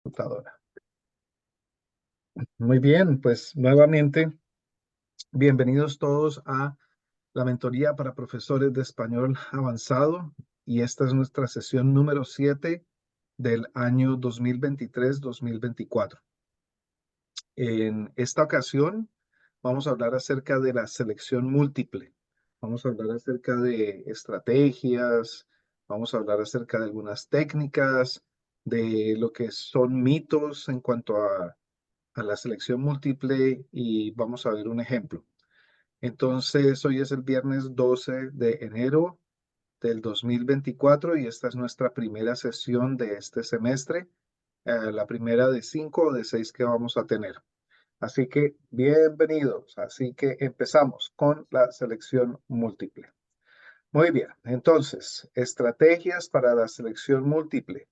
Computadora. Muy bien, pues nuevamente, bienvenidos todos a la mentoría para profesores de español avanzado y esta es nuestra sesión número 7 del año 2023-2024. En esta ocasión vamos a hablar acerca de la selección múltiple. Vamos a hablar acerca de estrategias, vamos a hablar acerca de algunas técnicas, de lo que son mitos en cuanto a la selección múltiple y vamos a ver un ejemplo. Entonces, hoy es el viernes 12 de enero del 2024 y esta es nuestra primera sesión de este semestre, la primera de 5 o de 6 que vamos a tener. Así que bienvenidos. Así que empezamos con la selección múltiple. Muy bien, entonces, estrategias para la selección múltiple.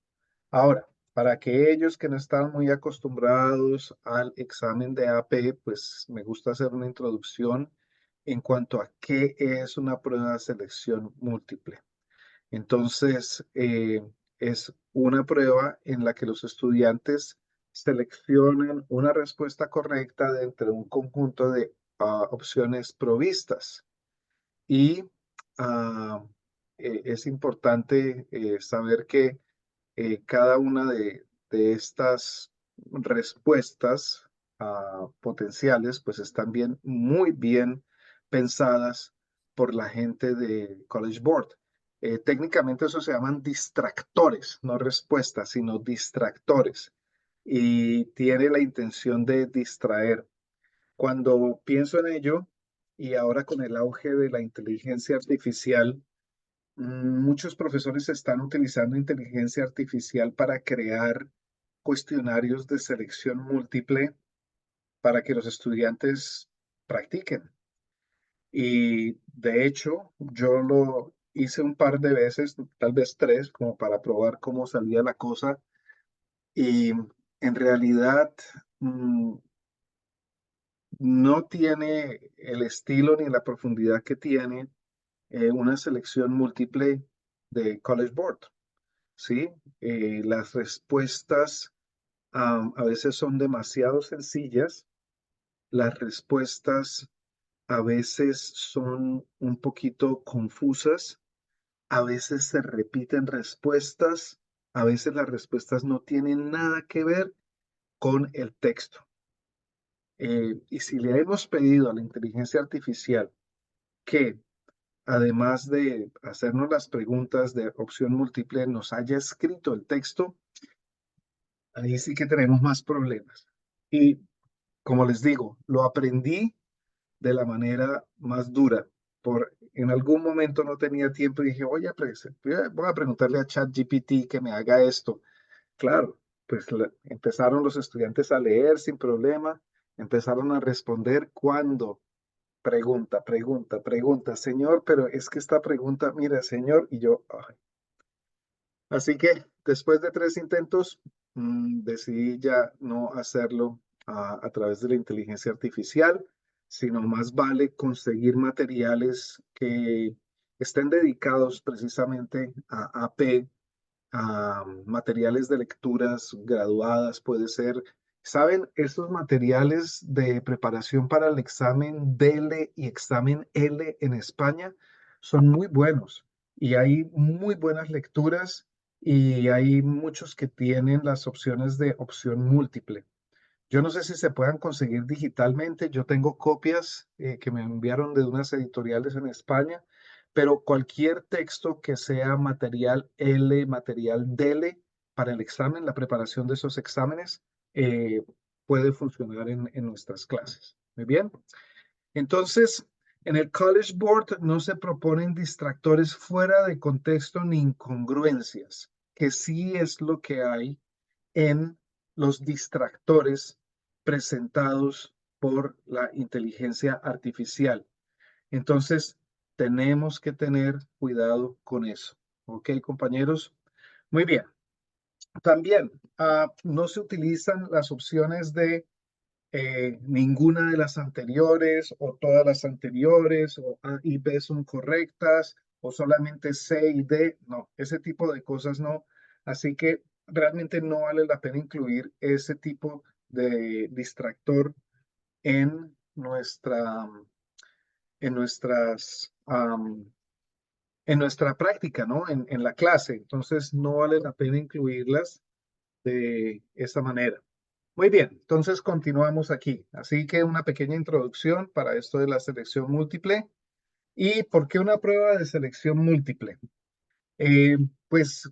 Ahora, para aquellos que no están muy acostumbrados al examen de AP, pues me gusta hacer una introducción en cuanto a qué es una prueba de selección múltiple. Entonces, es una prueba en la que los estudiantes seleccionan una respuesta correcta de entre un conjunto de opciones provistas. Y ah, es importante saber que cada una de estas respuestas potenciales, pues están bien, muy bien pensadas por la gente de College Board. Técnicamente eso se llaman distractores, no respuestas, sino distractores. Y tiene la intención de distraer. Cuando pienso en ello, y ahora con el auge de la inteligencia artificial, muchos profesores están utilizando inteligencia artificial para crear cuestionarios de selección múltiple para que los estudiantes practiquen. Y de hecho, yo lo hice un par de veces, tal vez tres, como para probar cómo salía la cosa. Y en realidad no tiene el estilo ni la profundidad que tiene una selección múltiple de College Board. ¿Sí? Las respuestas a veces son demasiado sencillas, las respuestas a veces son un poquito confusas, a veces se repiten respuestas, a veces las respuestas no tienen nada que ver con el texto. Y si le hemos pedido a la inteligencia artificial que, además de hacernos las preguntas de opción múltiple, nos haya escrito el texto, ahí sí que tenemos más problemas. Y como les digo, lo aprendí de la manera más dura. En algún momento no tenía tiempo y dije, voy a preguntarle a ChatGPT que me haga esto. Claro, pues empezaron los estudiantes a leer sin problema, empezaron a responder cuando pregunta, señor, pero es que esta pregunta, mira, señor, y yo, ay. Así que después de tres intentos, decidí ya no hacerlo a través de la inteligencia artificial, sino más vale conseguir materiales que estén dedicados precisamente a AP, a materiales de lecturas graduadas, puede ser. ¿Saben? Estos materiales de preparación para el examen DL y examen L en España son muy buenos y hay muy buenas lecturas y hay muchos que tienen las opciones de opción múltiple. Yo no sé si se puedan conseguir digitalmente. Yo tengo copias que me enviaron de unas editoriales en España, pero cualquier texto que sea material L, material DL para el examen, la preparación de esos exámenes, eh, puede funcionar en nuestras clases. Muy bien. Entonces, en el College Board no se proponen distractores fuera de contexto ni incongruencias, que sí es lo que hay en los distractores presentados por la inteligencia artificial. Entonces, tenemos que tener cuidado con eso. ¿Ok, compañeros? Muy bien. También no se utilizan las opciones de ninguna de las anteriores o todas las anteriores o A y B son correctas o solamente C y D. No, ese tipo de cosas no. Así que realmente no vale la pena incluir ese tipo de distractor en en nuestras, en nuestra práctica, ¿no? En la clase. Entonces, no vale la pena incluirlas de esa manera. Muy bien, entonces continuamos aquí. Así que una pequeña introducción para esto de la selección múltiple. ¿Y por qué una prueba de selección múltiple? Pues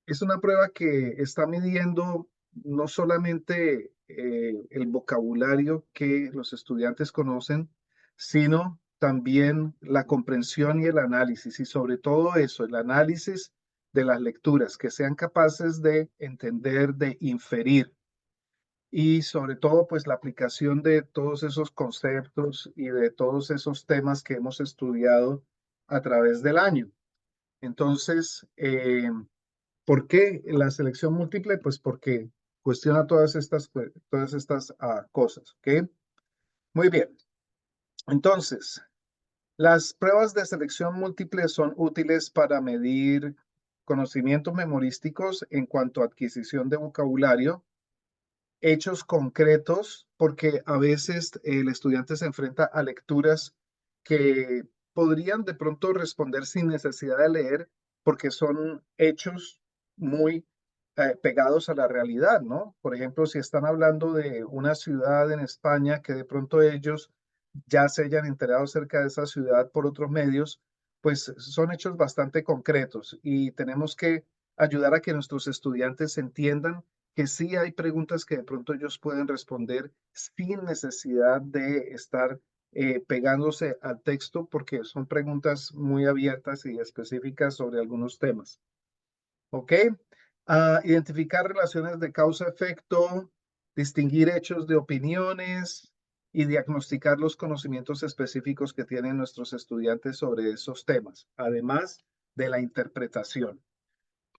es una prueba que está midiendo no solamente el vocabulario que los estudiantes conocen, sino también la comprensión y el análisis, y sobre todo eso, el análisis de las lecturas, que sean capaces de entender, de inferir, y sobre todo, pues la aplicación de todos esos conceptos y de todos esos temas que hemos estudiado a través del año. Entonces, ¿por qué la selección múltiple? Pues porque cuestiona todas estas cosas, ¿ok? Muy bien. Entonces, las pruebas de selección múltiple son útiles para medir conocimientos memorísticos en cuanto a adquisición de vocabulario, hechos concretos, porque a veces el estudiante se enfrenta a lecturas que podrían de pronto responder sin necesidad de leer, porque son hechos muy pegados a la realidad, ¿no? Por ejemplo, si están hablando de una ciudad en España que de pronto ellos ya se hayan enterado acerca de esa ciudad por otros medios, pues son hechos bastante concretos y tenemos que ayudar a que nuestros estudiantes entiendan que sí hay preguntas que de pronto ellos pueden responder sin necesidad de estar pegándose al texto, porque son preguntas muy abiertas y específicas sobre algunos temas. ¿Ok? Identificar relaciones de causa-efecto, distinguir hechos de opiniones y diagnosticar los conocimientos específicos que tienen nuestros estudiantes sobre esos temas, además de la interpretación.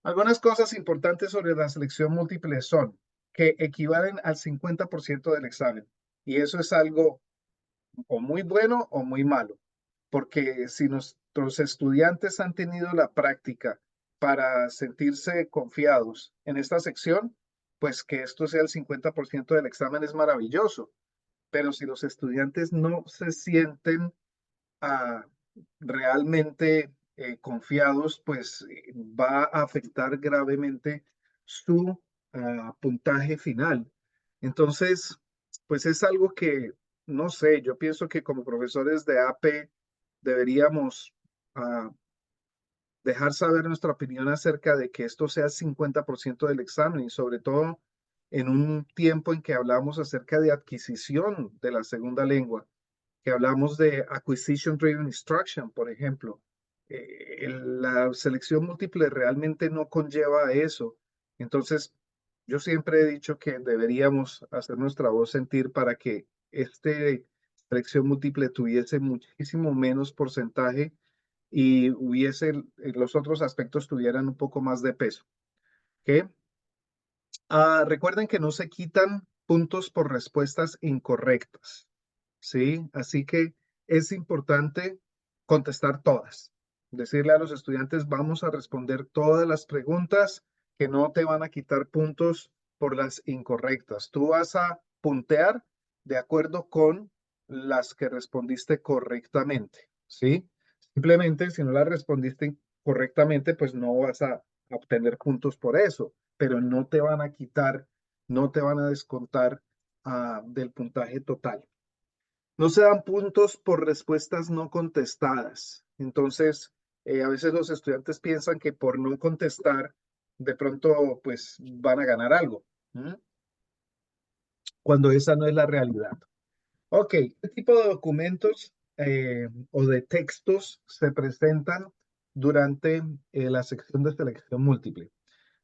Algunas cosas importantes sobre la selección múltiple son que equivalen al 50% del examen. Y eso es algo o muy bueno o muy malo, porque si nuestros estudiantes han tenido la práctica para sentirse confiados en esta sección, pues que esto sea el 50% del examen es maravilloso. Pero si los estudiantes no se sienten ah, realmente confiados, pues va a afectar gravemente su puntaje final. Entonces, pues es algo que, no sé, yo pienso que como profesores de AP deberíamos ah, dejar saber nuestra opinión acerca de que esto sea el 50% del examen y sobre todo en un tiempo en que hablamos acerca de adquisición de la segunda lengua, que hablamos de Acquisition Driven Instruction, por ejemplo. La selección múltiple realmente no conlleva eso. Entonces, yo siempre he dicho que deberíamos hacer nuestra voz sentir para que este selección múltiple tuviese muchísimo menos porcentaje y hubiese, los otros aspectos tuvieran un poco más de peso. ¿Ok? Recuerden que no se quitan puntos por respuestas incorrectas. ¿Sí? Así que es importante contestar todas. Decirle a los estudiantes, vamos a responder todas las preguntas que no te van a quitar puntos por las incorrectas. Tú vas a puntear de acuerdo con las que respondiste correctamente, ¿sí? Simplemente si no las respondiste correctamente, pues no vas a obtener puntos por eso, pero no te van a quitar, no te van a descontar del puntaje total. No se dan puntos por respuestas no contestadas. Entonces, a veces los estudiantes piensan que por no contestar, de pronto, pues van a ganar algo, ¿m? Cuando esa no es la realidad. Ok, ¿qué tipo de documentos o de textos se presentan durante la sección de selección múltiple?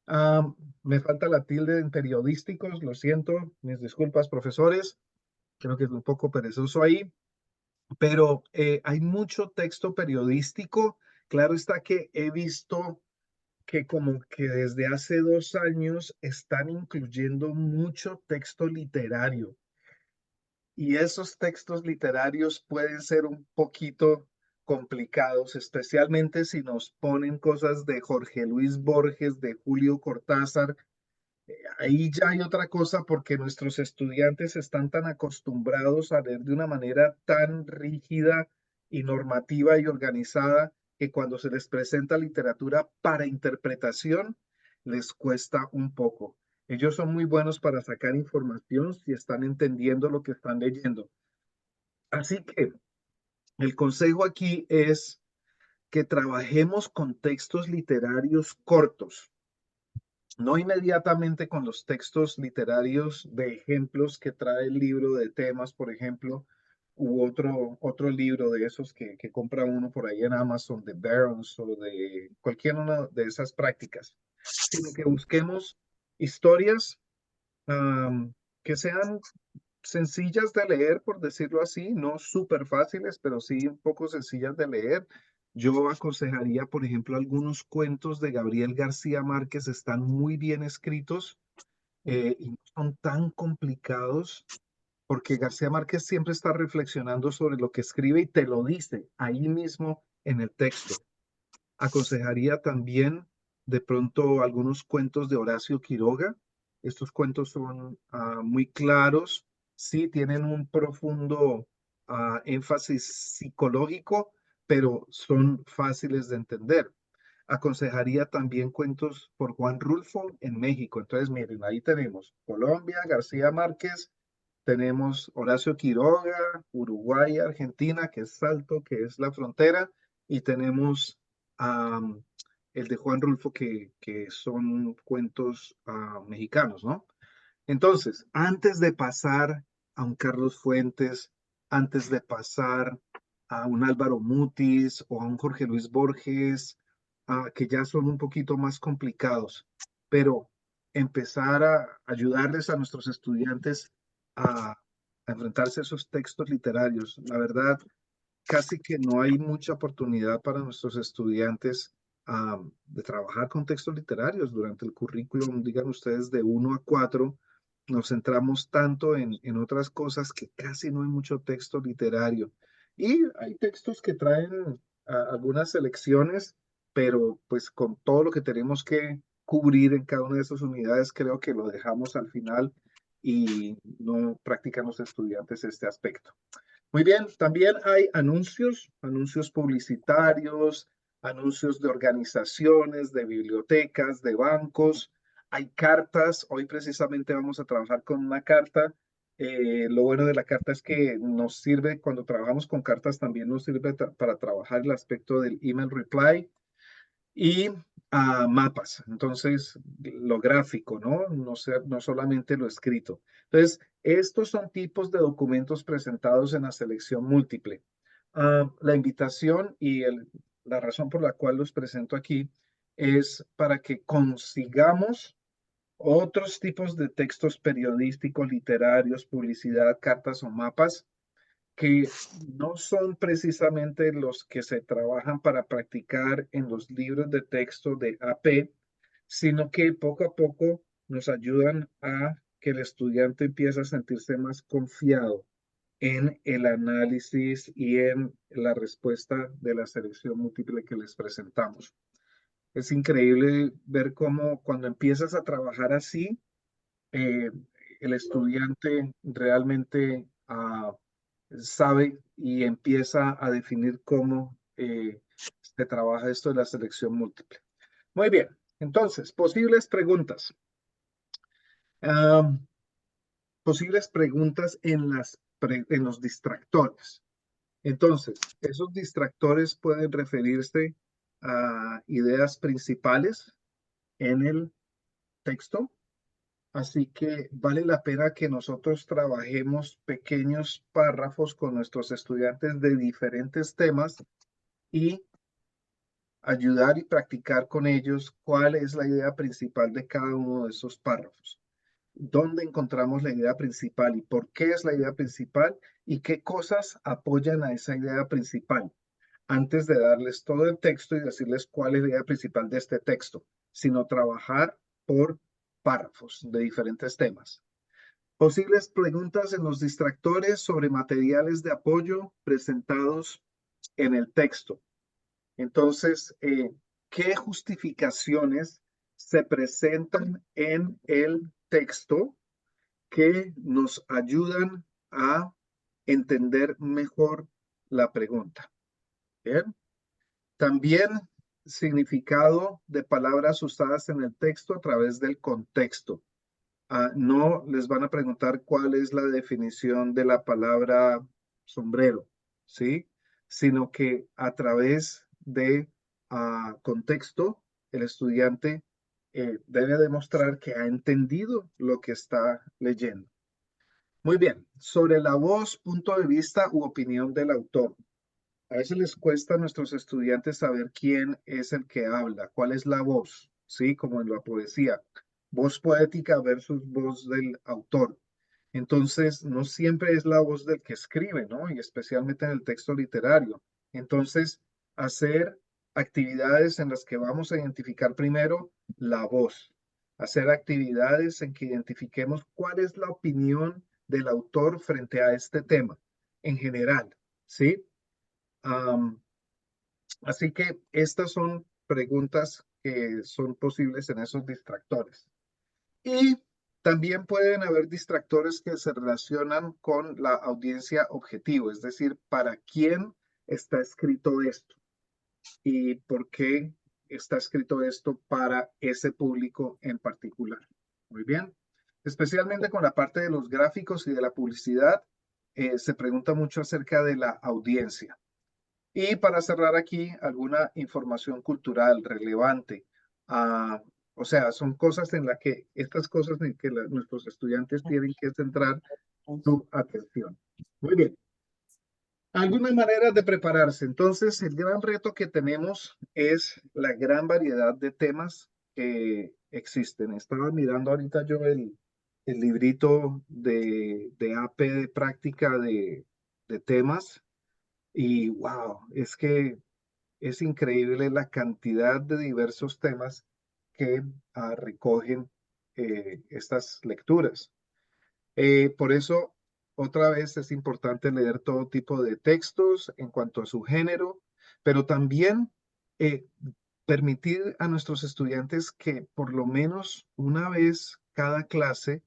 Ah, Me falta la tilde en periodísticos, lo siento, mis disculpas, profesores. Creo que es un poco perezoso ahí. Pero hay mucho texto periodístico. Claro está que he visto que como que desde hace 2 años están incluyendo mucho texto literario. Y esos textos literarios pueden ser un poquito complicados, especialmente si nos ponen cosas de Jorge Luis Borges, de Julio Cortázar. Ahí ya hay otra cosa porque nuestros estudiantes están tan acostumbrados a leer de una manera tan rígida y normativa y organizada que cuando se les presenta literatura para interpretación les cuesta un poco. Ellos son muy buenos para sacar información si están entendiendo lo que están leyendo. Así que el consejo aquí es que trabajemos con textos literarios cortos, no inmediatamente con los textos literarios de ejemplos que trae el libro de temas, por ejemplo, u otro libro de esos que compra uno por ahí en Amazon, de Barron's o de cualquier una de esas prácticas, sino que busquemos historias que sean sencillas de leer, por decirlo así, no súper fáciles, pero sí un poco sencillas de leer. Yo aconsejaría, por ejemplo, algunos cuentos de Gabriel García Márquez, están muy bien escritos y no son tan complicados, porque García Márquez siempre está reflexionando sobre lo que escribe y te lo dice ahí mismo en el texto. Aconsejaría también de pronto algunos cuentos de Horacio Quiroga. Estos cuentos son muy claros, sí tienen un profundo énfasis psicológico, pero son fáciles de entender. Aconsejaría también cuentos por Juan Rulfo en México. Entonces, miren, ahí tenemos Colombia, García Márquez, tenemos Horacio Quiroga, Uruguay, Argentina, que es Salto, que es la frontera, y tenemos am, el de Juan Rulfo, que son cuentos mexicanos, ¿no? Entonces, antes de pasar a un Carlos Fuentes, antes de pasar a un Álvaro Mutis o a un Jorge Luis Borges, que ya son un poquito más complicados, pero empezar a ayudarles a nuestros estudiantes a, a enfrentarse a esos textos literarios. La verdad, casi que no hay mucha oportunidad para nuestros estudiantes de trabajar con textos literarios durante el currículum, digan ustedes, de 1 a 4. Nos centramos tanto en otras cosas que casi no hay mucho texto literario. Y hay textos que traen algunas selecciones, pero pues con todo lo que tenemos que cubrir en cada una de esas unidades, creo que lo dejamos al final y no practican los estudiantes este aspecto. Muy bien, también hay anuncios, anuncios publicitarios, anuncios de organizaciones, de bibliotecas, de bancos. Hay cartas. Hoy precisamente vamos a trabajar con una carta. Lo bueno de la carta es que nos sirve, cuando trabajamos con cartas, también nos sirve para trabajar el aspecto del email reply y mapas. Entonces, lo gráfico, ¿no? No solamente lo escrito. Entonces, estos son tipos de documentos presentados en la selección múltiple. La invitación y la razón por la cual los presento aquí es para que consigamos otros tipos de textos periodísticos, literarios, publicidad, cartas o mapas que no son precisamente los que se trabajan para practicar en los libros de texto de AP, sino que poco a poco nos ayudan a que el estudiante empiece a sentirse más confiado en el análisis y en la respuesta de la selección múltiple que les presentamos. Es increíble ver cómo cuando empiezas a trabajar así, eh, el estudiante realmente sabe y empieza a definir cómo se trabaja esto de la selección múltiple. Muy bien, entonces, posibles preguntas. Am, Posibles preguntas en los distractores. Entonces, esos distractores pueden referirse a ideas principales en el texto. Así que vale la pena que nosotros trabajemos pequeños párrafos con nuestros estudiantes de diferentes temas y ayudar y practicar con ellos cuál es la idea principal de cada uno de esos párrafos. ¿Dónde encontramos la idea principal y por qué es la idea principal y qué cosas apoyan a esa idea principal? Antes de darles todo el texto y decirles cuál es la idea principal de este texto, sino trabajar por párrafos de diferentes temas. Posibles preguntas en los distractores sobre materiales de apoyo presentados en el texto. Entonces, ¿qué justificaciones se presentan en el texto que nos ayudan a entender mejor la pregunta. Bien. También significado de palabras usadas en el texto a través del contexto. No les van a preguntar cuál es la definición de la palabra sombrero, ¿sí? Sino que a través de contexto, el estudiante debe demostrar que ha entendido lo que está leyendo. Muy bien, sobre la voz, punto de vista u opinión del autor. A veces les cuesta a nuestros estudiantes saber quién es el que habla, cuál es la voz, ¿sí? Como en la poesía, voz poética versus voz del autor. Entonces, no siempre es la voz del que escribe, ¿no? Y especialmente en el texto literario. Entonces, hacer actividades en las que vamos a identificar primero la voz, hacer actividades en que identifiquemos cuál es la opinión del autor frente a este tema en general, ¿sí? Am, Así que estas son preguntas que son posibles en esos distractores. Y también pueden haber distractores que se relacionan con la audiencia objetivo, es decir, para quién está escrito esto y por qué está escrito esto para ese público en particular. Muy bien. Especialmente con la parte de los gráficos y de la publicidad, se pregunta mucho acerca de la audiencia. Y para cerrar aquí, alguna información cultural relevante. Ah, o sea, son cosas en las que, estas cosas en que nuestros estudiantes tienen que centrar su atención. Muy bien. Algunas maneras de prepararse. Entonces, el gran reto que tenemos es la gran variedad de temas que existen. Estaba mirando ahorita yo el librito de AP de práctica de temas y wow, es que es increíble la cantidad de diversos temas que recogen estas lecturas. Por eso, otra vez es importante leer todo tipo de textos en cuanto a su género, pero también eh, permitir a nuestros estudiantes que por lo menos una vez cada clase,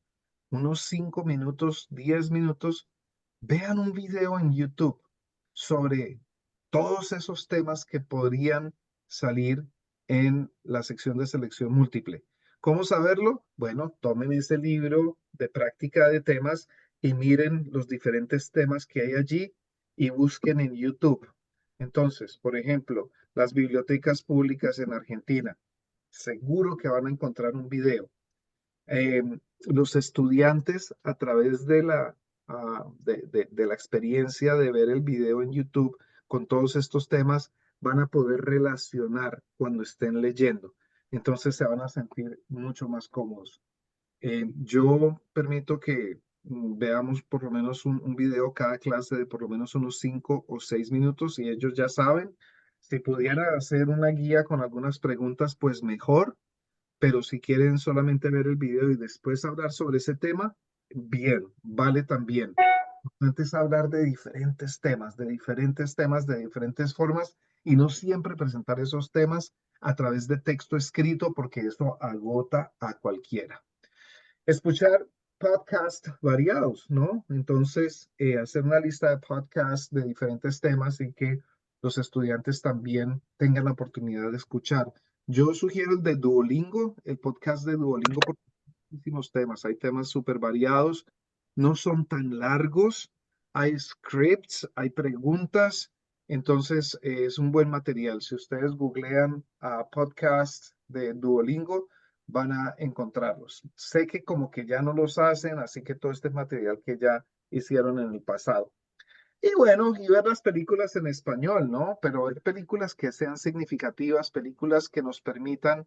unos 5 minutos, 10 minutos, vean un video en YouTube sobre todos esos temas que podrían salir en la sección de selección múltiple. ¿Cómo saberlo? Bueno, tomen ese libro de práctica de temas y miren los diferentes temas que hay allí y busquen en YouTube. Entonces, por ejemplo, las bibliotecas públicas en Argentina. Seguro que van a encontrar un video. eh, los estudiantes a través de la experiencia de ver el video en YouTube con todos estos temas van a poder relacionar cuando estén leyendo. Entonces se van a sentir mucho más cómodos. Yo permito que veamos por lo menos un video cada clase de por lo menos unos 5 o 6 minutos y ellos ya saben. Si pudiera hacer una guía con algunas preguntas, pues mejor, pero si quieren solamente ver el video y después hablar sobre ese tema, bien, vale también. Antes hablar de diferentes formas y no siempre presentar esos temas a través de texto escrito porque eso agota a cualquiera. Escuchar podcasts variados, ¿no? Entonces, hacer una lista de podcasts de diferentes temas y que los estudiantes también tengan la oportunidad de escuchar. Yo sugiero el de Duolingo, el podcast de Duolingo, porque hay muchísimos temas, hay temas súper variados, no son tan largos, hay scripts, hay preguntas, entonces es un buen material. Si ustedes googlean a podcast de Duolingo, van a encontrarlos. Sé que como que ya no los hacen, así que todo este material que ya hicieron en el pasado. Y bueno, y ver las películas en español, ¿no? Pero ver películas que sean significativas, películas que nos permitan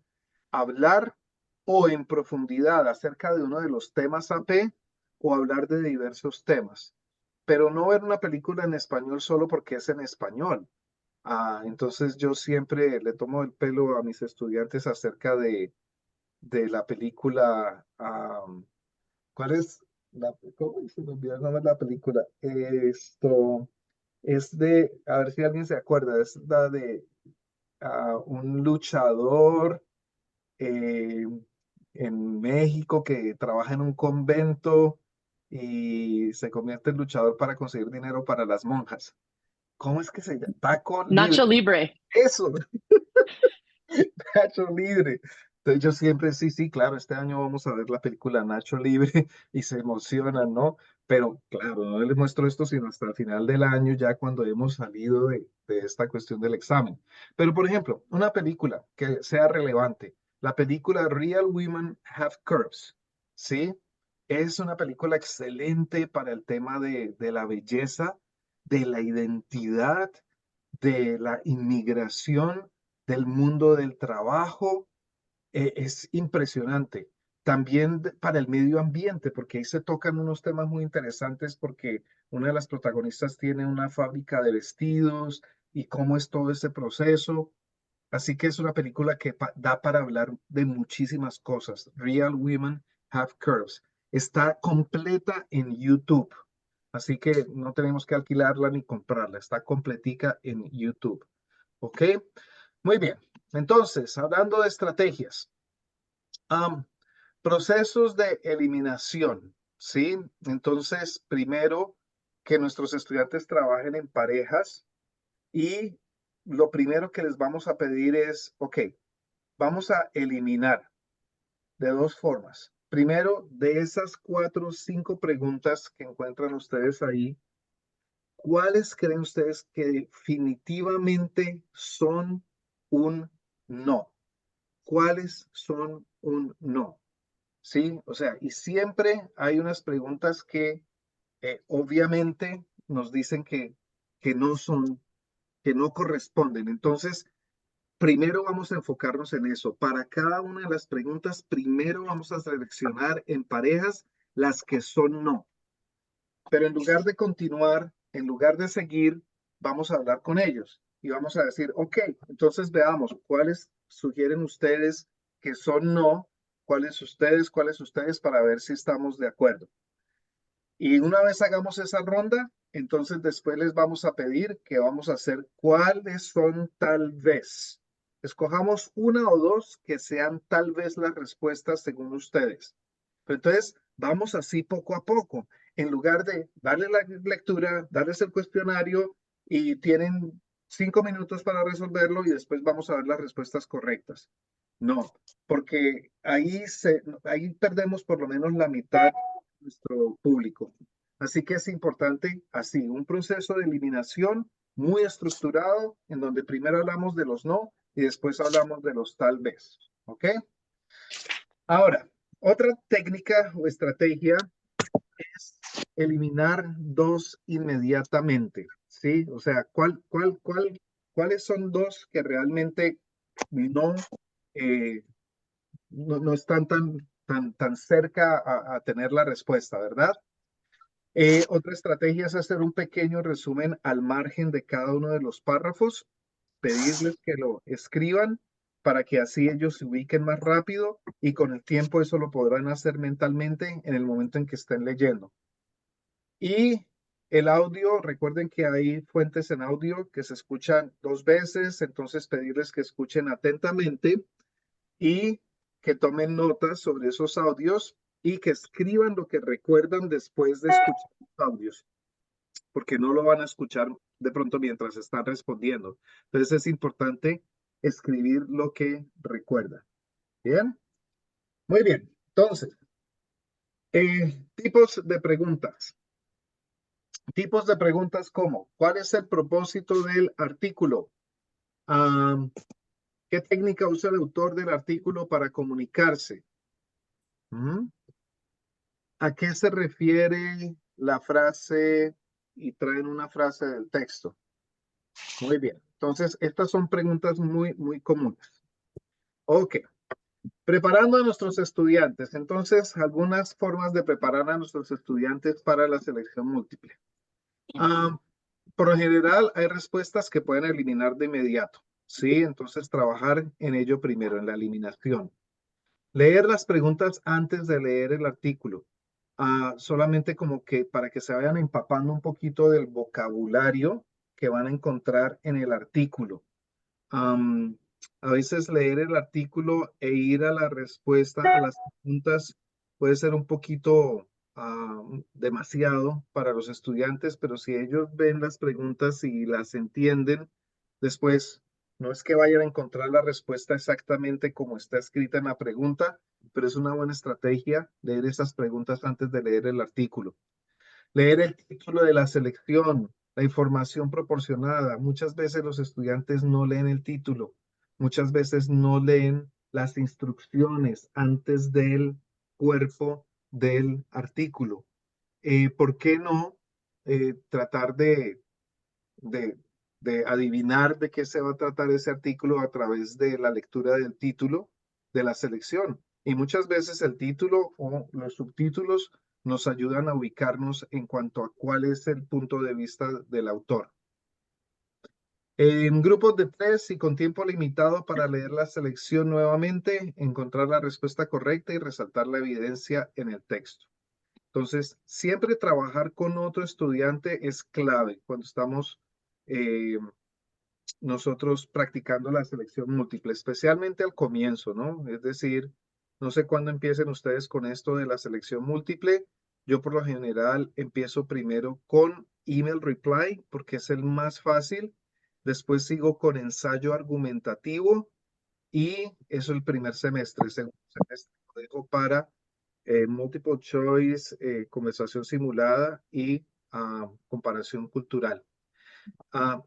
hablar o en profundidad acerca de uno de los temas AP o hablar de diversos temas. Pero no ver una película en español solo porque es en español. Entonces yo siempre le tomo el pelo a mis estudiantes acerca de la película. ¿Cuál es cómo se me olvidó el nombre de la película? Esto es de, a ver si alguien se acuerda, es la de un luchador. eh, en México que trabaja en un convento y se convierte en luchador para conseguir dinero para las monjas. ¿Cómo es que se llama? Taco Nacho libre. Libre. Eso, Nacho Libre. Entonces yo siempre, sí, sí, claro, este año vamos a ver la película Nacho Libre y se emocionan, ¿no? Pero claro, no les muestro esto sino hasta el final del año, ya cuando hemos salido de esta cuestión del examen. Pero, por ejemplo, una película que sea relevante, la película Real Women Have Curves, ¿sí? Es una película excelente para el tema de la belleza, de la identidad, de la inmigración, del mundo del trabajo. Es impresionante. También para el medio ambiente, porque ahí se tocan unos temas muy interesantes, porque una de las protagonistas tiene una fábrica de vestidos y cómo es todo ese proceso. Así que es una película que da para hablar de muchísimas cosas. Real Women Have Curves. Está completa en YouTube. Así que no tenemos que alquilarla ni comprarla. Está completica en YouTube. ¿Ok? Muy bien. Entonces, hablando de estrategias, am, procesos de eliminación, ¿sí? Entonces, primero, que nuestros estudiantes trabajen en parejas y lo primero que les vamos a pedir es, ok, vamos a eliminar de dos formas. Primero, de esas 4 o 5 preguntas que encuentran ustedes ahí, ¿cuáles creen ustedes que definitivamente son un no? ¿Cuáles son un no? Sí, o sea, y siempre hay unas preguntas que obviamente nos dicen que no son, que no corresponden. Entonces, primero vamos a enfocarnos en eso. Para cada una de las preguntas, primero vamos a seleccionar en parejas las que son no. Pero en lugar de continuar, en lugar de seguir, vamos a hablar con ellos y vamos a decir, ok, entonces veamos cuáles sugieren ustedes que son no, cuáles ustedes para ver si estamos de acuerdo. Y una vez hagamos esa ronda, entonces después les vamos a pedir que vamos a hacer cuáles son tal vez. Escojamos una o dos que sean tal vez las respuestas según ustedes. Pero entonces vamos así poco a poco. En lugar de darles la lectura, darles el cuestionario y tienen 5 minutos para resolverlo y después vamos a ver las respuestas correctas. No, porque ahí perdemos por lo menos la mitad nuestro público. Así que es importante, así, un proceso de eliminación muy estructurado, en donde primero hablamos de los no y después hablamos de los tal vez. ¿Ok? Ahora, otra técnica o estrategia es eliminar dos inmediatamente. ¿Sí? O sea, ¿cuáles son dos que realmente no, eh, no están tan cerca a tener la respuesta, ¿verdad? Otra estrategia es hacer un pequeño resumen al margen de cada uno de los párrafos, pedirles que lo escriban para que así ellos se ubiquen más rápido y con el tiempo eso lo podrán hacer mentalmente en el momento en que estén leyendo. Y el audio, recuerden que hay fuentes en audio que se escuchan 2 veces, entonces pedirles que escuchen atentamente y que tomen notas sobre esos audios y que escriban lo que recuerdan después de escuchar los audios, porque no lo van a escuchar de pronto mientras están respondiendo. Entonces es importante escribir lo que recuerdan. ¿Bien? Muy bien. Entonces, tipos de preguntas. Tipos de preguntas como, ¿cuál es el propósito del artículo? Ah, ¿qué técnica usa el autor del artículo para comunicarse? ¿Mm? ¿A qué se refiere la frase y traen una frase del texto? Muy bien. Entonces, estas son preguntas muy comunes. Ok. Preparando a nuestros estudiantes. Entonces, algunas formas de preparar a nuestros estudiantes para la selección múltiple. Ah, por lo general, hay respuestas que pueden eliminar de inmediato. Sí, entonces trabajar en ello primero, en la eliminación. Leer las preguntas antes de leer el artículo. Solamente como que para que se vayan empapando un poquito del vocabulario que van a encontrar en el artículo. A veces leer el artículo e ir a la respuesta a las preguntas puede ser un poquito demasiado para los estudiantes, pero si ellos ven las preguntas y las entienden, después no es que vayan a encontrar la respuesta exactamente como está escrita en la pregunta, pero es una buena estrategia leer esas preguntas antes de leer el artículo. Leer el título de la selección, la información proporcionada. Muchas veces los estudiantes no leen el título, muchas veces no leen las instrucciones antes del cuerpo del artículo. ¿Por qué no tratar de, de adivinar de qué se va a tratar ese artículo a través de la lectura del título de la selección? Y muchas veces el título o los subtítulos nos ayudan a ubicarnos en cuanto a cuál es el punto de vista del autor. En grupos de 3 y con tiempo limitado para leer la selección nuevamente, encontrar la respuesta correcta y resaltar la evidencia en el texto. Entonces, siempre trabajar con otro estudiante es clave cuando estamos eh, nosotros practicando la selección múltiple, especialmente al comienzo, ¿no? Es decir, no sé cuándo empiecen ustedes con esto de la selección múltiple. Yo por lo general empiezo primero con email reply porque es el más fácil. Después sigo con ensayo argumentativo y eso el primer semestre. El segundo semestre lo dejo para multiple choice, conversación simulada y comparación cultural.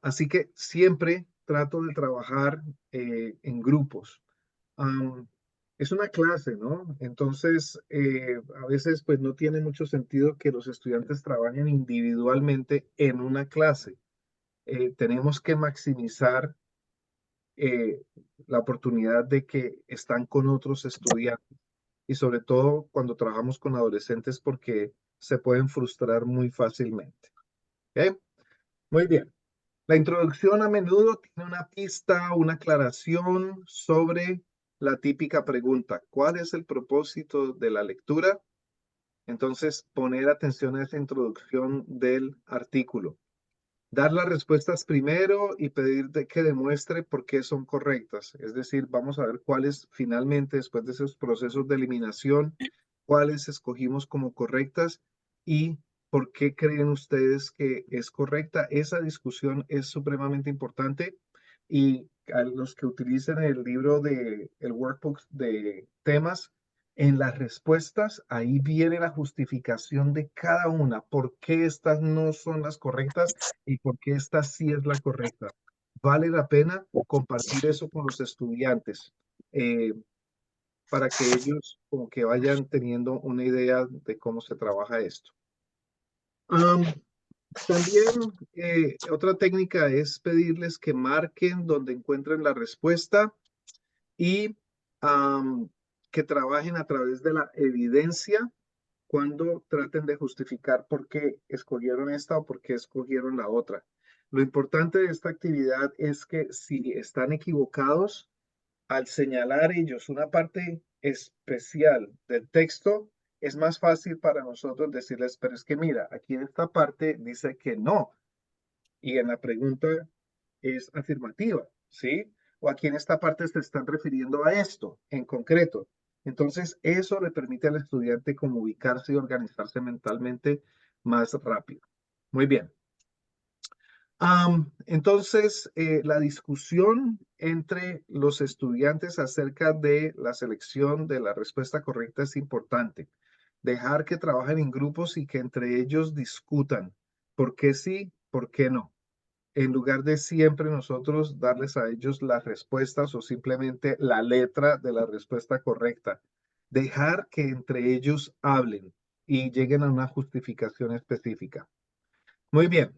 Así que siempre trato de trabajar en grupos. Am, es una clase, ¿no? Entonces, a veces pues no tiene mucho sentido que los estudiantes trabajen individualmente en una clase. Tenemos que maximizar eh, la oportunidad de que están con otros estudiantes y sobre todo cuando trabajamos con adolescentes porque se pueden frustrar muy fácilmente. ¿Ok? Muy bien. La introducción a menudo tiene una pista, una aclaración sobre la típica pregunta, ¿cuál es el propósito de la lectura? Entonces, poner atención a esa introducción del artículo. Dar las respuestas primero y pedir que demuestre por qué son correctas. Es decir, vamos a ver cuáles finalmente, después de esos procesos de eliminación, cuáles escogimos como correctas y por qué creen ustedes que es correcta. Esa discusión es supremamente importante y a los que utilicen el libro de el workbook de temas, en las respuestas, ahí viene la justificación de cada una, por qué estas no son las correctas y por qué esta sí es la correcta. Vale la pena compartir eso con los estudiantes eh, para que ellos como que vayan teniendo una idea de cómo se trabaja esto. Am, también otra técnica es pedirles que marquen donde encuentren la respuesta y am, que trabajen a través de la evidencia cuando traten de justificar por qué escogieron esta o por qué escogieron la otra. Lo importante de esta actividad es que si están equivocados, al señalar ellos una parte especial del texto, es más fácil para nosotros decirles, pero es que mira, aquí en esta parte dice que no, y en la pregunta es afirmativa, ¿sí? O aquí en esta parte se están refiriendo a esto en concreto. Entonces, eso le permite al estudiante como ubicarse y organizarse mentalmente más rápido. Muy bien. Entonces, la discusión entre los estudiantes acerca de la selección de la respuesta correcta es importante. Dejar que trabajen en grupos y que entre ellos discutan por qué sí, por qué no, en lugar de siempre nosotros darles a ellos las respuestas o simplemente la letra de la respuesta correcta. Dejar que entre ellos hablen y lleguen a una justificación específica. Muy bien.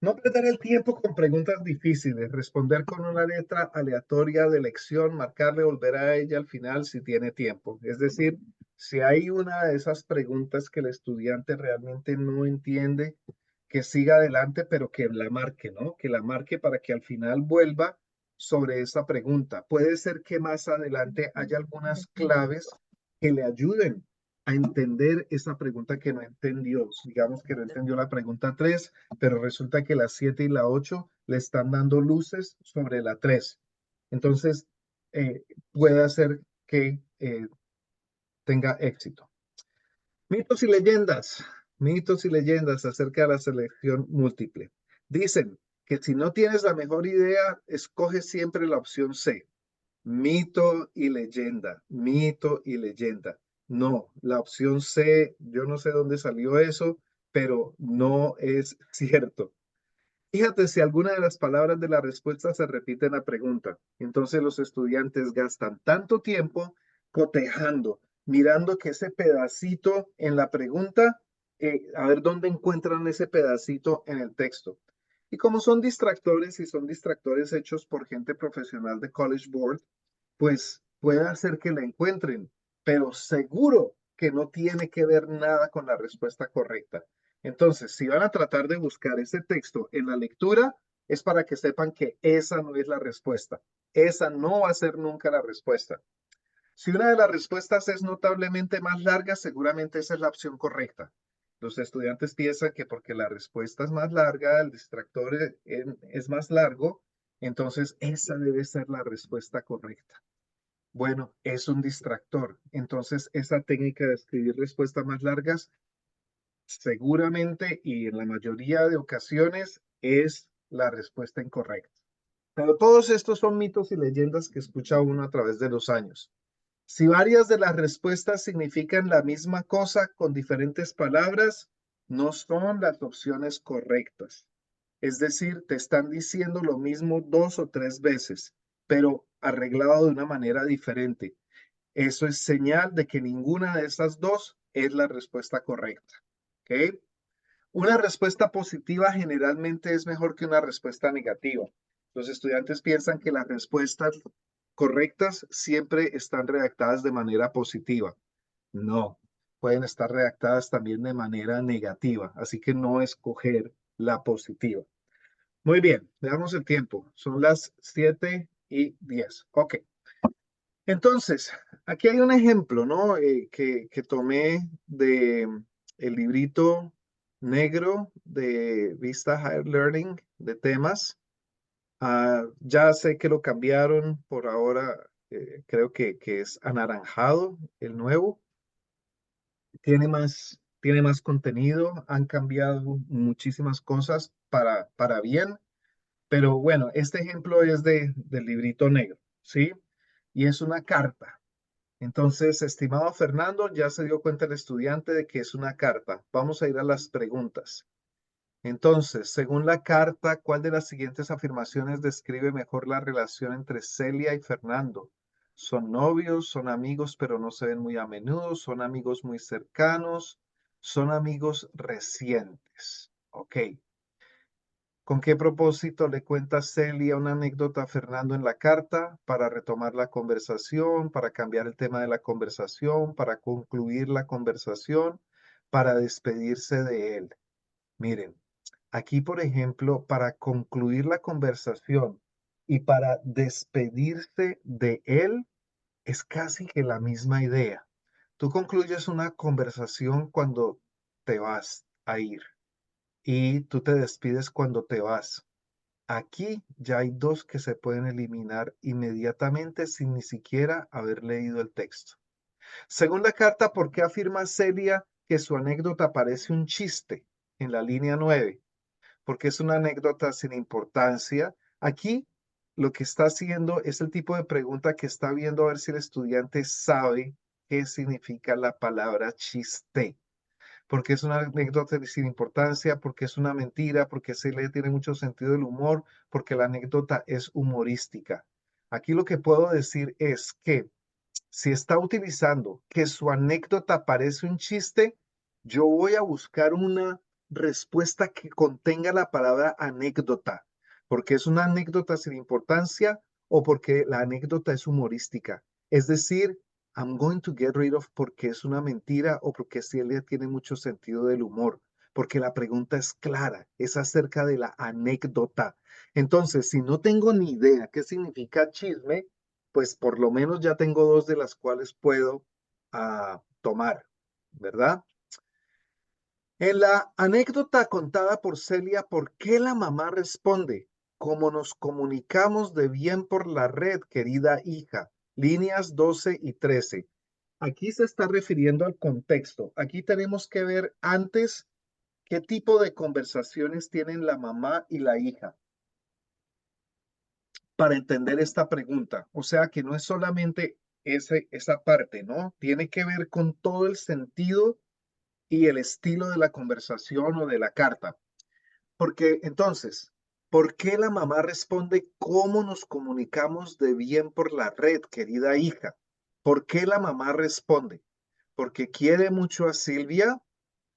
No perder el tiempo con preguntas difíciles, responder con una letra aleatoria de elección, marcarle, volver a ella al final si tiene tiempo. Es decir, si hay una de esas preguntas que el estudiante realmente no entiende, que siga adelante, pero que la marque, ¿no? Que la marque para que al final vuelva sobre esa pregunta. Puede ser que más adelante haya algunas claves que le ayuden a entender esa pregunta que no entendió. Digamos que no entendió la pregunta 3, pero resulta que la 7 y la 8 le están dando luces sobre la 3. Entonces, puede hacer que tenga éxito. Mitos y leyendas acerca de la selección múltiple. Dicen que si no tienes la mejor idea, escoge siempre la opción C. Mito y leyenda, mito y leyenda. No, la opción C, yo no sé dónde salió eso, pero no es cierto. Fíjate si alguna de las palabras de la respuesta se repite en la pregunta. Entonces los estudiantes gastan tanto tiempo cotejando, mirando que ese pedacito en la pregunta, a ver dónde encuentran ese pedacito en el texto. Y como son distractores y son distractores hechos por gente profesional de College Board, pues puede hacer que la encuentren, pero seguro que no tiene que ver nada con la respuesta correcta. Entonces, si van a tratar de buscar ese texto en la lectura, es para que sepan que esa no es la respuesta. Esa no va a ser nunca la respuesta. Si una de las respuestas es notablemente más larga, seguramente esa es la opción correcta. Los estudiantes piensan que porque la respuesta es más larga, el distractor es más largo, entonces esa debe ser la respuesta correcta. Bueno, es un distractor. Entonces, esa técnica de escribir respuestas más largas, seguramente y en la mayoría de ocasiones es la respuesta incorrecta. Pero todos estos son mitos y leyendas que escucha uno a través de los años. Si varias de las respuestas significan la misma cosa con diferentes palabras, no son las opciones correctas. Es decir, te están diciendo lo mismo dos o tres veces, pero arreglado de una manera diferente. Eso es señal de que ninguna de estas dos es la respuesta correcta. ¿Ok? Una respuesta positiva generalmente es mejor que una respuesta negativa. Los estudiantes piensan que las respuestas correctas siempre están redactadas de manera positiva. No, pueden estar redactadas también de manera negativa, así que no escoger la positiva. Muy bien, veamos el tiempo. Son las 7:10. Ok. Entonces, aquí hay un ejemplo, ¿no? Que tomé de el librito negro de Vista Higher Learning de temas. Ya sé que lo cambiaron por ahora, creo que es anaranjado el nuevo. Tiene más contenido, han cambiado muchísimas cosas para bien, pero bueno, este ejemplo es del librito negro, ¿sí? Y es una carta. Entonces, estimado Fernando, ya se dio cuenta el estudiante de que es una carta. Vamos a ir a las preguntas. Entonces, según la carta, ¿cuál de las siguientes afirmaciones describe mejor la relación entre Celia y Fernando? ¿Son novios? ¿Son amigos pero no se ven muy a menudo? ¿Son amigos muy cercanos? ¿Son amigos recientes? Ok. ¿Con qué propósito le cuenta Celia una anécdota a Fernando en la carta? Para retomar la conversación, para cambiar el tema de la conversación, para concluir la conversación, para despedirse de él. Miren, aquí, por ejemplo, para concluir la conversación y para despedirse de él, es casi que la misma idea. Tú concluyes una conversación cuando te vas a ir y tú te despides cuando te vas. Aquí ya hay dos que se pueden eliminar inmediatamente sin ni siquiera haber leído el texto. Según la carta, ¿por qué afirma Celia que su anécdota parece un chiste en la línea 9? Porque es una anécdota sin importancia. Aquí lo que está haciendo es el tipo de pregunta que está viendo a ver si el estudiante sabe qué significa la palabra chiste. Porque es una anécdota sin importancia, porque es una mentira, porque se le tiene mucho sentido del humor, porque la anécdota es humorística. Aquí lo que puedo decir es que si está utilizando que su anécdota parece un chiste, yo voy a buscar una respuesta que contenga la palabra anécdota, porque es una anécdota sin importancia o porque la anécdota es humorística. Es decir, I'm going to get rid of porque es una mentira o porque Celia tiene mucho sentido del humor, porque la pregunta es clara, es acerca de la anécdota. Entonces, si no tengo ni idea qué significa chisme, pues por lo menos ya tengo dos de las cuales puedo tomar, ¿verdad? En la anécdota contada por Celia, ¿por qué la mamá responde? como nos comunicamos de bien por la red, querida hija. Líneas 12 y 13. Aquí se está refiriendo al contexto. Aquí tenemos que ver antes qué tipo de conversaciones tienen la mamá y la hija para entender esta pregunta. O sea que no es solamente esa parte, ¿no? Tiene que ver con todo el sentido y el estilo de la conversación o de la carta. Porque entonces, ¿por qué la mamá responde cómo nos comunicamos de bien por la red, querida hija? ¿Por qué la mamá responde? ¿Porque quiere mucho a Silvia?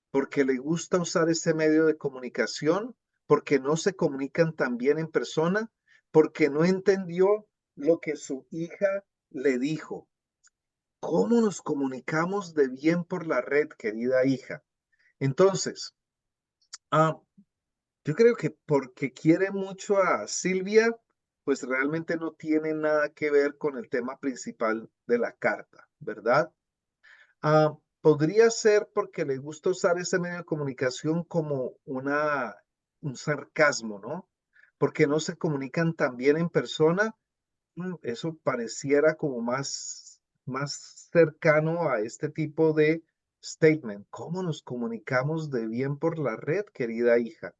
¿Porque le gusta usar ese medio de comunicación? ¿Porque no se comunican tan bien en persona? ¿Porque no entendió lo que su hija le dijo? ¿Cómo nos comunicamos de bien por la red, querida hija? Entonces, ah, yo creo que porque quiere mucho a Silvia, pues realmente no tiene nada que ver con el tema principal de la carta, ¿verdad? Podría ser porque le gusta usar ese medio de comunicación como un sarcasmo, ¿no? Porque no se comunican tan bien en persona. Eso pareciera como más cercano a este tipo de statement. ¿Cómo nos comunicamos de bien por la red, querida hija?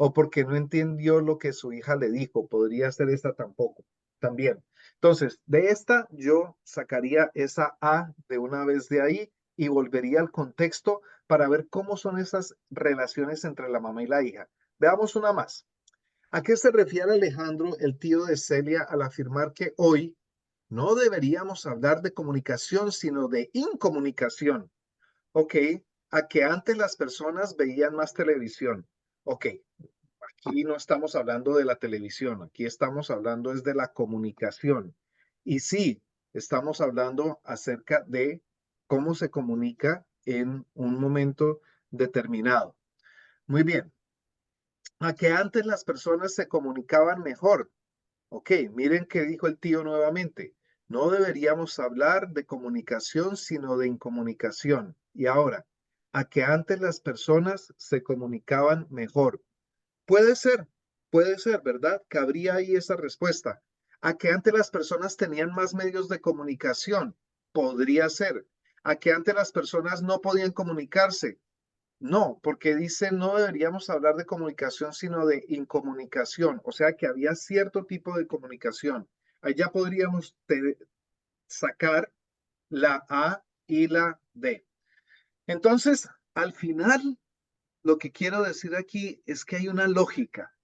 O porque no entendió lo que su hija le dijo. Podría ser esta tampoco, también. Entonces, de esta yo sacaría esa A de una vez de ahí y volvería al contexto para ver cómo son esas relaciones entre la mamá y la hija. Veamos una más. ¿A qué se refiere Alejandro, el tío de Celia, al afirmar que hoy no deberíamos hablar de comunicación, sino de incomunicación? Ok, a que antes las personas veían más televisión. Ok, aquí no estamos hablando de la televisión, aquí estamos hablando es de la comunicación. Y sí, estamos hablando acerca de cómo se comunica en un momento determinado. Muy bien, a que antes las personas se comunicaban mejor. Ok, miren qué dijo el tío nuevamente. No deberíamos hablar de comunicación, sino de incomunicación. Y ahora, a que antes las personas se comunicaban mejor. Puede ser, puede ser, ¿verdad? Cabría ahí esa respuesta. A que antes las personas tenían más medios de comunicación. Podría ser. A que antes las personas no podían comunicarse. No, porque dice no deberíamos hablar de comunicación, sino de incomunicación. O sea que había cierto tipo de comunicación. Allá podríamos sacar la A y la D. Entonces, al final, lo que quiero decir aquí es que hay una lógica.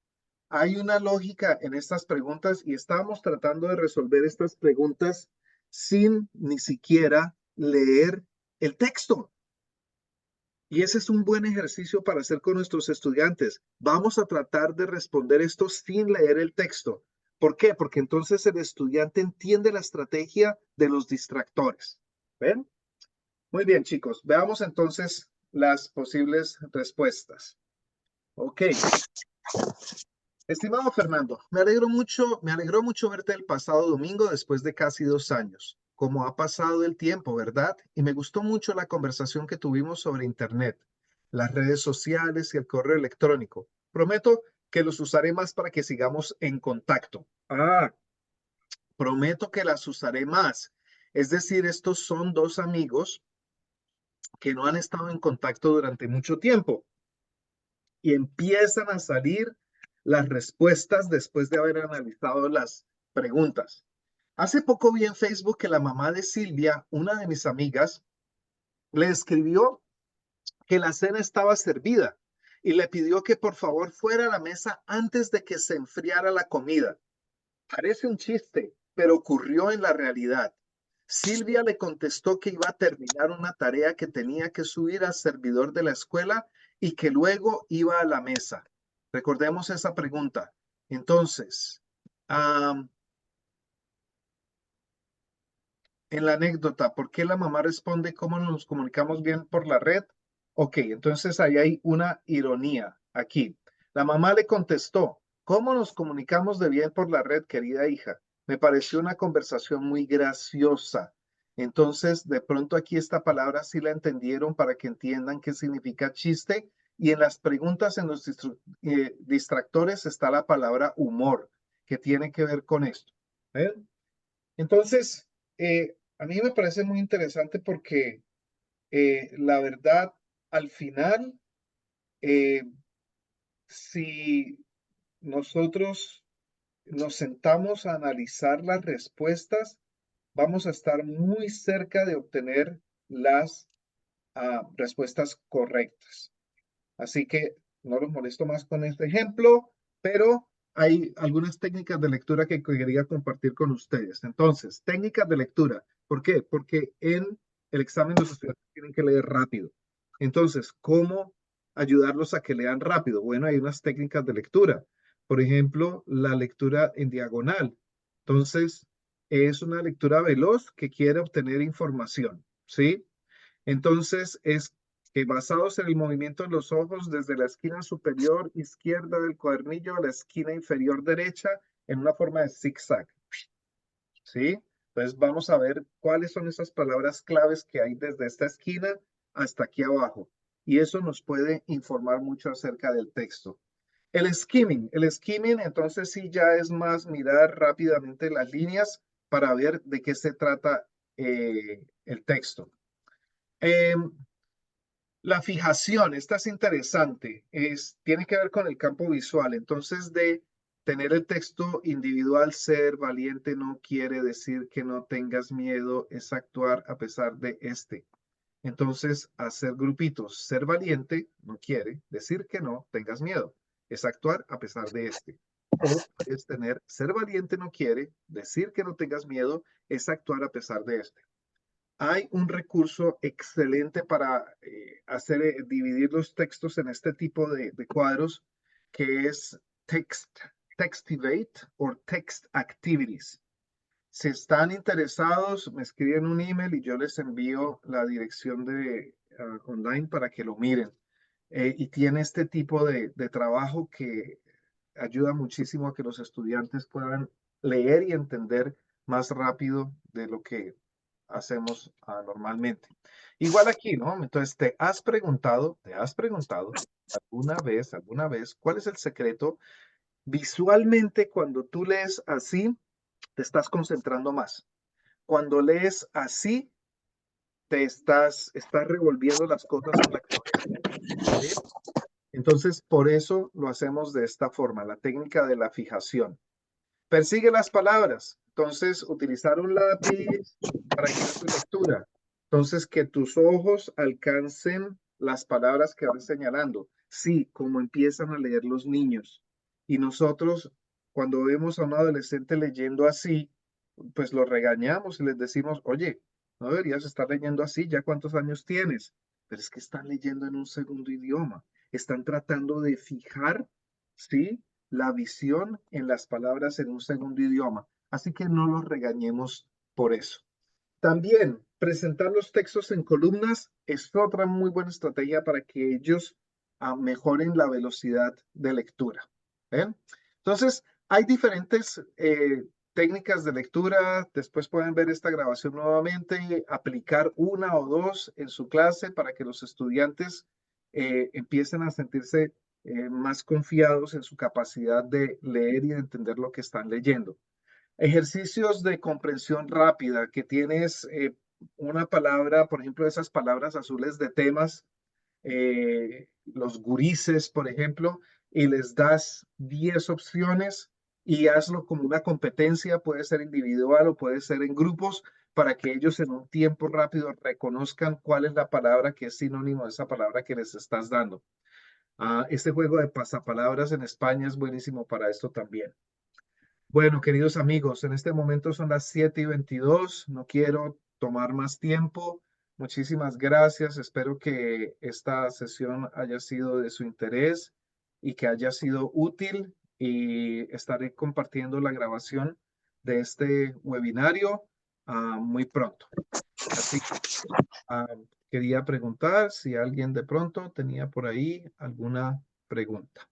Hay una lógica en estas preguntas y estábamos tratando de resolver estas preguntas sin ni siquiera leer el texto. Y ese es un buen ejercicio para hacer con nuestros estudiantes. Vamos a tratar de responder esto sin leer el texto. ¿Por qué? Porque entonces el estudiante entiende la estrategia de los distractores. ¿Ven? Muy bien, chicos. Veamos entonces las posibles respuestas. Ok. Estimado Fernando, me alegró mucho verte el pasado domingo después de casi 2 años. Como ha pasado el tiempo, ¿verdad? Y me gustó mucho la conversación que tuvimos sobre Internet, las redes sociales y el correo electrónico. Prometo que los usaré más para que sigamos en contacto. Prometo que las usaré más. Es decir, estos son dos amigos que no han estado en contacto durante mucho tiempo y empiezan a salir las respuestas después de haber analizado las preguntas. Hace poco vi en Facebook que la mamá de Silvia, una de mis amigas, le escribió que la cena estaba servida y le pidió que por favor fuera a la mesa antes de que se enfriara la comida. Parece un chiste, pero ocurrió en la realidad. Silvia le contestó que iba a terminar una tarea que tenía que subir al servidor de la escuela y que luego iba a la mesa. Recordemos esa pregunta. Entonces, am, en la anécdota, ¿por qué la mamá responde cómo nos comunicamos bien por la red? Ok, entonces ahí hay una ironía aquí. La mamá le contestó, ¿cómo nos comunicamos de bien por la red, querida hija? Me pareció una conversación muy graciosa. Entonces, de pronto aquí esta palabra sí la entendieron para que entiendan qué significa chiste Y en las preguntas, en los distractores, está la palabra humor, que tiene que ver con esto. ¿Eh? Entonces, a mí me parece muy interesante porque la verdad, al final, eh, si nosotros nos sentamos a analizar las respuestas, vamos a estar muy cerca de obtener las respuestas correctas. Así que no los molesto más con este ejemplo, pero hay algunas técnicas de lectura que quería compartir con ustedes. Entonces, técnicas de lectura. ¿Por qué? Porque en el examen los estudiantes tienen que leer rápido. Entonces, ¿cómo ayudarlos a que lean rápido? Bueno, hay unas técnicas de lectura. Por ejemplo, la lectura en diagonal. Entonces, es una lectura veloz que quiere obtener información, ¿sí? Entonces, es que basados en el movimiento de los ojos desde la esquina superior izquierda del cuadernillo a la esquina inferior derecha en una forma de zigzag, ¿sí? Entonces, vamos a ver cuáles son esas palabras claves que hay desde esta esquina hasta aquí abajo. Y eso nos puede informar mucho acerca del texto. El skimming, entonces sí ya es más mirar rápidamente las líneas para ver de qué se trata el texto. Em, la fijación, esta es interesante, tiene que ver con el campo visual. Entonces, de tener el texto individual, ser valiente no quiere decir que no tengas miedo, es actuar a pesar de este. Entonces, hacer grupitos, ser valiente no quiere decir que no tengas miedo, es actuar a pesar de este. O puedes tener, ser valiente no quiere decir que no tengas miedo, es actuar a pesar de este. Hay un recurso excelente para dividir los textos en este tipo de cuadros que es Textivate o Text Activities. Si están interesados, me escriben un email y yo les envío la dirección de online para que lo miren. Y tiene este tipo de trabajo que ayuda muchísimo a que los estudiantes puedan leer y entender más rápido de lo que hacemos normalmente. Igual aquí, ¿no? Entonces, te has preguntado alguna vez, cuál es el secreto? Visualmente, cuando tú lees así, te estás concentrando más. Cuando lees así, estás revolviendo las cosas en la cabeza. ¿Sí? Entonces, por eso lo hacemos de esta forma, la técnica de la fijación. Persigue las palabras. Entonces, utilizar un lápiz para guiar tu lectura. Entonces, que tus ojos alcancen las palabras que van señalando. Sí, como empiezan a leer los niños. Y nosotros, cuando vemos a un adolescente leyendo así, pues lo regañamos y les decimos, oye, no deberías estar leyendo así, ¿ya cuántos años tienes? Pero es que están leyendo en un segundo idioma. Están tratando de fijar, ¿sí? La visión en las palabras en un segundo idioma. Así que no los regañemos por eso. También presentar los textos en columnas es otra muy buena estrategia para que ellos mejoren la velocidad de lectura. ¿Ven? Entonces, hay diferentes técnicas de lectura. Después pueden ver esta grabación nuevamente, aplicar una o dos en su clase para que los estudiantes empiecen a sentirse más confiados en su capacidad de leer y de entender lo que están leyendo. Ejercicios de comprensión rápida, que tienes una palabra, por ejemplo, esas palabras azules de temas, los gurises, por ejemplo, y les das 10 opciones y hazlo como una competencia, puede ser individual o puede ser en grupos, para que ellos en un tiempo rápido reconozcan cuál es la palabra que es sinónimo de esa palabra que les estás dando. Este juego de pasapalabras en España es buenísimo para esto también. Bueno, queridos amigos, en este momento son las 7:22. No quiero tomar más tiempo. Muchísimas gracias. Espero que esta sesión haya sido de su interés y que haya sido útil. Y estaré compartiendo la grabación de este webinario muy pronto. Así que quería preguntar si alguien de pronto tenía por ahí alguna pregunta.